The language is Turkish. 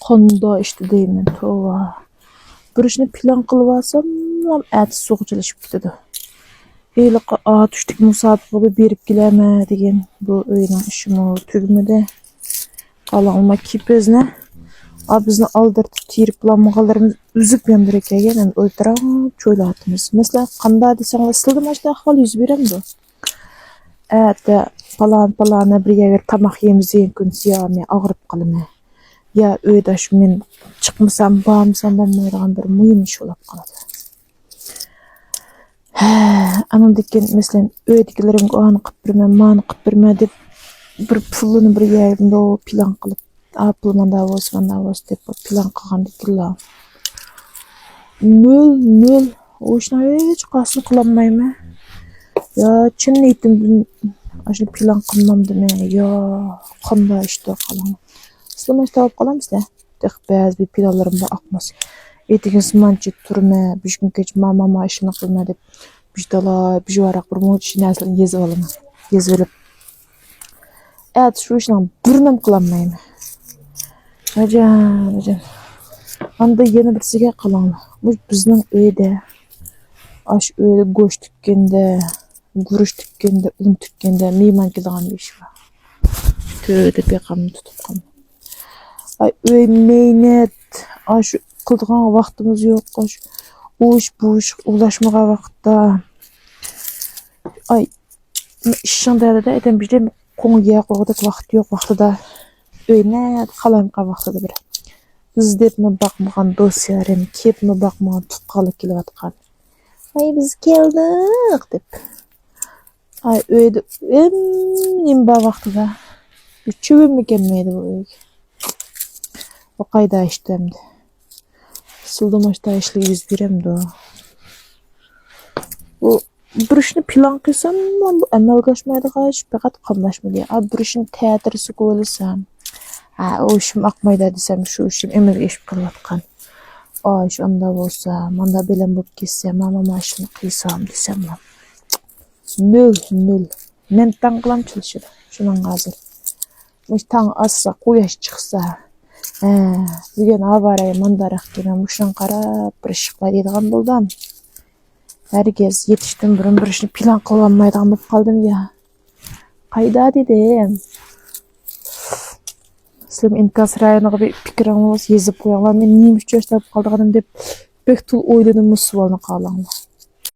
Qanda işte deymen tova. Bir işni plan qilib alsam, ertesi soğuqçılışıp ketadi. Eli düştük musabaqaga berip keleme degan bu oyunun işimi tügmedi. Qalanma kipezne. Bizni aldırtıp tirip bulanmağalarımız üzüp yandırık egen o'tirib çoylatımız. Mesela qanda desang ısıldı maçta ahval yüz berem bu. Falan bir yer tamaq yemiz kun siyami ağırıp qalma. Ya öydaş men çıkmasam, bağımsam bolmaydigan bir mühim iş olap qaladı. Anam dikken mesela öydikilerim oğanı qıp birme, mani qıp birme dep bir pulunu bir yerinde o plan qılıp apılmanda vos dep plan qılgan dikilla. Nöl o işna hiç qasını qılanmayma. Ya çın neytim aşını plan qılmam deme. Ya qanda işte qalan. Sıla işte tavıp qalamız da. Tek beyaz bir planlarım da akmaz. Etigen smançı turma, bir gün geç mama işini qılma dep. Bijdala, bijvarak bir mod işini aslan yezip alıma. Yezip alıp. Şu işini burnam qılanmayma. Acan. Anda yeni bir sige qalan. Bu bizning uyda. Aş öyle goş tükkende, guruş tükkende, un tükkende meyman kelgan bir iş var. Töde beqamni tutup qalma. Ay öy meynet, aş qıldıgan vaqtımız yok, aş uş ulaşmaga vaqtda. Ay işinde de eden bizde konuya qoğudak vaqt yok vaqtida. Öyne qalanqa vaqtida bir. İzdep mi bakmagan dosyarım, kep mi bakmagan tutqalı kelip atqan. Ay biz geldik dep. Ay öyde nimba vaqtida. Üçübüm mi gelmeydi bu öy. O qayda işlemdi. Sıldımaçta işli yüz biremdi o. Bu bir işini plan qilsam, bu amalga oshmaydi qaç, faqat qamlashmaydi. Bir işini teatrisi qo'yilsam, o işim akmayda desem, şu işim emelge eşip qalatqan. Şu anda bolsa, manda bilen bop kessem, mama işini qilsam desem. Nöl. Men taң qılam çalışır. Şunun hazır. Muş taң assa, quyaş çıksa, bugün avaraya mandarak demen muşan qarab bir işiqla deydigan boldum. Herkes yetiştim bir işini plan qılamaydigan bop qaldım ya. Qayda dedim. Sizim inkas rayoniga bir pikirim olsa yezip qo'yinglar. Men nima uchun ishlab qoldiganim deb bek tul o'yladim bu savolni qalanglar.